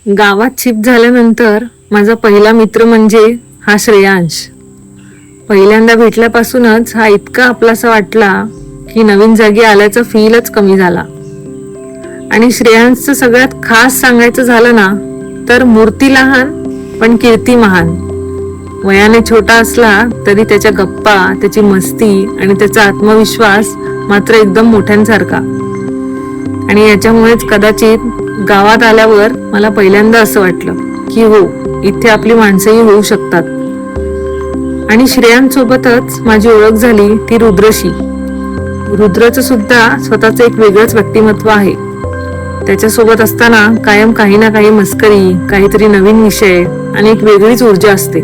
गावात शिफ्ट झाल्यानंतर माझा पहिला मित्र म्हणजे हा श्रेयांश. पहिल्यांदा भेटल्यापासूनच हा इतका आपलासा वाटला की नवीन जागी आल्याचा फीलच कमी झाला. आणि श्रेयांशचं सगळ्यात खास सांगायचं झालं ना तर मूर्ती लहान पण कीर्ती महान. वयाने छोटा असला तरी त्याच्या गप्पा, त्याची मस्ती आणि त्याचा आत्मविश्वास मात्र एकदम मोठ्यांसारखा. आणि याच्यामुळेच कदाचित गावात आल्यावर मला पहिल्यांदा असं वाटलं की हो, इथे आपली माणसंही होऊ शकतात. आणि श्रेयांसोबतच माझी ओळख झाली ती रुद्रशी. रुद्रचं सुद्धा स्वतःचं एक वेगळंच व्यक्तिमत्व आहे. त्याच्यासोबत असताना कायम काही ना काही मस्करी, काहीतरी नवीन विषय आणि एक वेगळीच ऊर्जा असते.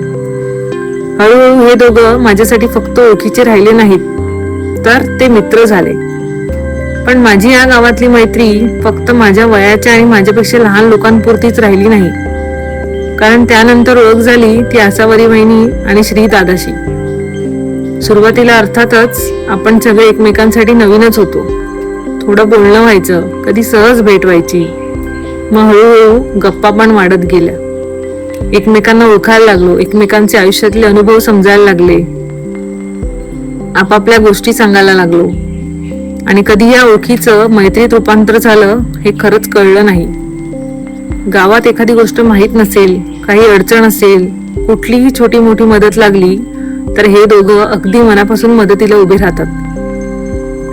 हळूहळू हे दोघं माझ्यासाठी फक्त ओळखीचे राहिले नाहीत तर ते मित्र झाले. पण माझी या गावातली मैत्री फक्त माझ्या वयाच्या आणि माझ्यापेक्षा लहान लोकांपुरतीच राहिली नाही. कारण त्यानंतर ओळख झाली ती आसावरी वहिनी आणि श्री दादाशी. सुरुवातीला अर्थातच आपण सगळे एकमेकांसाठी नवीनच होतो. थोडं बोलणं व्हायचं, कधी सहज भेट व्हायची. मग हळूहळू गप्पा पण वाढत गेल्या. एकमेकांना ओळखायला लागलो, एकमेकांचे आयुष्यातले अनुभव समजायला लागले, आपापल्या गोष्टी सांगायला लागलो. आणि कधी या ओळखीचं मैत्रीत रूपांतर झालं हे खरंच कळलं नाही. गावात एखादी गोष्ट माहीत नसेल, काही अडचण असेल, कुठलीही छोटी मोठी मदत लागली तर हे दोघं अगदी मनापासून मदतीला उभे राहतात.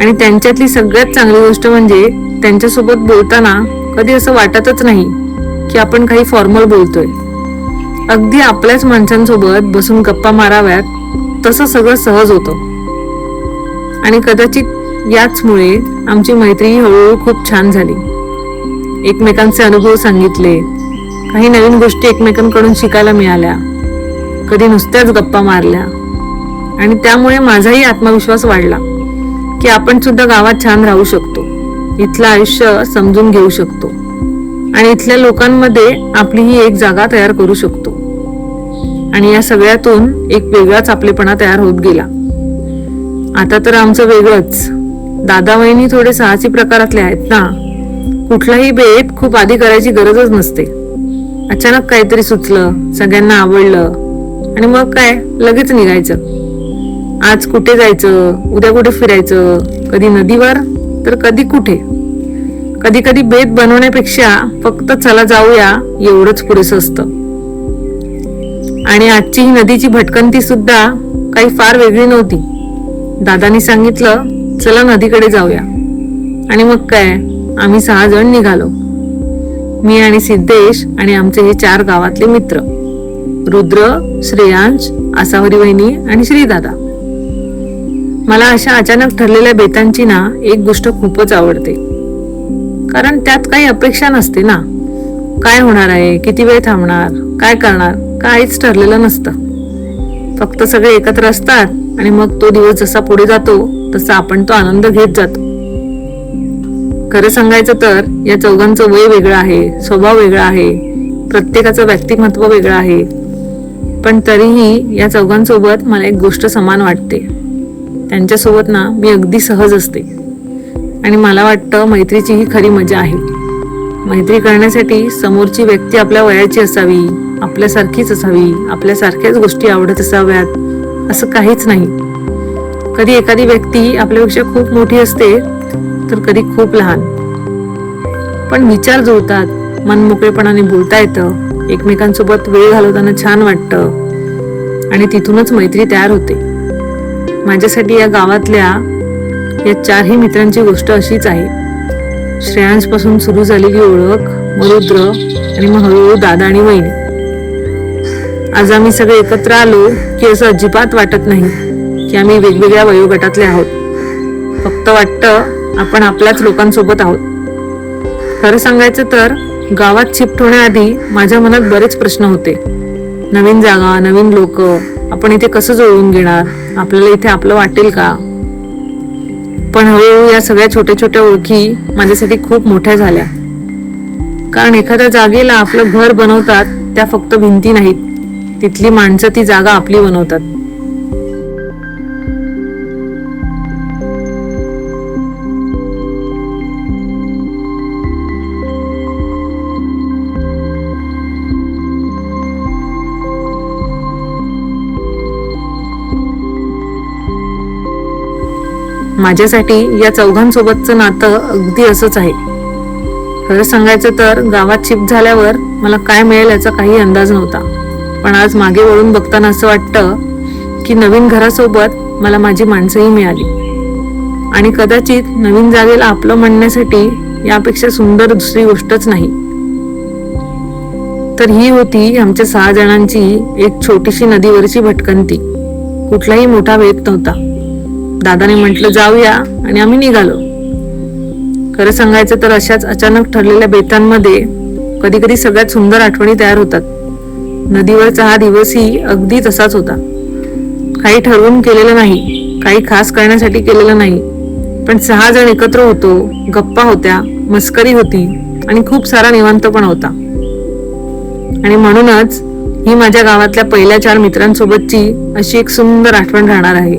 आणि त्यांच्यातली सगळ्यात चांगली गोष्ट म्हणजे त्यांच्यासोबत बोलताना कधी असं वाटतच नाही की आपण काही फॉर्मल बोलतोय. अगदी आपल्याच माणसांसोबत बसून गप्पा माराव्यात तसं सगळं सहज होतं. आणि कदाचित याचमुळे आमची मैत्री हळूहळू खूप छान झाली. एकमेकांचे अनुभव सांगितले, काही नवीन गोष्टी एकमेकांकडून शिकायला मिळाल्या, कधी नुसत्याच गप्पा मारल्या. आणि त्यामुळे माझाही आत्मविश्वास वाढला की आपण सुद्धा गावात छान राहू शकतो, इथलं आयुष्य समजून घेऊ शकतो आणि इथल्या लोकांमध्ये आपलीही एक जागा तयार करू शकतो. आणि या सगळ्यातून एक वेगळाच आपलेपणा तयार होत गेला. आता तर आमचं वेगळंच. दादा वहिनी थोडे साहसी प्रकारातले आहेत ना. कुठलाही बेत खूप आधी करायची गरजच नसते. अचानक काहीतरी सुचलं, सगळ्यांना आवडलं आणि मग काय लगेच निघायचं. आज कुठे जायचं, उद्या कुठे फिरायचं, कधी नदीवर तर कधी कुठे. कधी कधी बेत बनवण्यापेक्षा फक्त चला जाऊया एवढंच पुरेसं असतं. आणि आजची ही नदीची भटकंती सुद्धा काही फार वेगळी नव्हती. दादानी सांगितलं चला नदीकडे जाऊया आणि मग काय आम्ही 6 जण निघालो. मी आणि सिद्धेश आणि आमचे हे 4 गावातले मित्र, रुद्र, श्रेयांश, आसावरी वहिनी आणि श्रीदादा. मला अशा अचानक ठरलेल्या बेतांची ना एक गोष्ट खूपच आवडते. कारण त्यात काही अपेक्षा नसते ना. काय होणार आहे, किती वेळ थांबणार, काय करणार, काहीच ठरलेलं नसतं. फक्त सगळे एकत्र असतात आणि मग तो दिवस जसा पुढे जातो तसा आपण तो आनंद घेत जातो. खरं सांगायचं तर या चौघांचं वय वेगळं आहे, स्वभाव वेगळा आहे, प्रत्येकाचं व्यक्तिमत्व वेगळं आहे. पण तरीही या चौघांसोबत मला एक गोष्ट समान वाटते. त्यांच्यासोबत ना मी अगदी सहज असते. आणि मला वाटतं मैत्रीची ही खरी मजा आहे. मैत्री करण्यासाठी समोरची व्यक्ती आपल्या वयाची असावी, आपल्यासारखीच असावी, आपल्यासारख्याच गोष्टी आवडत असाव्यात असं काहीच नाही. कधी एखादी व्यक्ती आपल्यापेक्षा खूप मोठी असते तर कधी खूप लहान. पण विचार जुळतात, मन मोकळेपणाने बोलता येतं, एकमेकांसोबत वेळ घालवताना छान वाटतं आणि तिथूनच मैत्री तयार होते. माझ्यासाठी या गावातल्या या 4ही मित्रांची गोष्ट अशीच आहे. श्रेयांश पासून सुरू झालेली ओळख, रुद्र आणि मग हळूहळू दादा आणि वहिनी. आज आम्ही सगळे एकत्र आलो की असं अजिबात वाटत नाही की आम्ही वेगवेगळ्या वयोगटातले आहोत. फक्त वाटतं आपण आपल्याच लोकांसोबत आहोत. खरं सांगायचं तर गावात शिफ्ट होण्याआधी माझ्या मनात बरेच प्रश्न होते. नवीन जागा, नवीन लोक, आपण इथे कसं जुळवून घेणार, आपल्याला इथे आपलं वाटेल का. पण हळूहळू या सगळ्या छोट्या छोट्या ओळखी माझ्यासाठी खूप मोठ्या झाल्या. कारण एखाद्या जागेला आपलं घर बनवतात त्या फक्त भिंती नाहीत, तिथली माणसं ती जागा आपली बनवतात. माझ्यासाठी या चौघांसोबतचं नातं अगदी असंच आहे. खरं सांगायचं तर गावात शिफ्ट झाल्यावर मला काय मिळेल याचा काही अंदाज नव्हता. पण आज मागे वळून बघताना असं वाटतं की नवीन घरासोबत मला माझी माणसंही मिळाली. आणि कदाचित नवीन जागेला आपलं म्हणण्यासाठी यापेक्षा सुंदर दुसरी गोष्टच नाही. तर ही होती आमच्या 6 जणांची एक छोटीशी नदीवरची भटकंती. कुठलाही मोठा वेध नव्हता. दादाने म्हटलं जाऊया आणि आम्ही निघालो. खरं सांगायचं तर अशाच अचानक ठरलेल्या बेतांमध्ये कधी कधी सगळ्यात सुंदर आठवणी तयार होतात. नदीवरचा हा दिवसही अगदी तसाच होता. काही ठरवून केलेलं नाही, काही खास करण्यासाठी केलेलं नाही, पण 6 जण एकत्र होतो, गप्पा होत्या, मस्करी होती आणि खूप सारा निवांतपणा होता. आणि म्हणूनच ही माझ्या गावातल्या पहिल्या 4 मित्रांसोबतची अशी एक सुंदर आठवण राहणार आहे.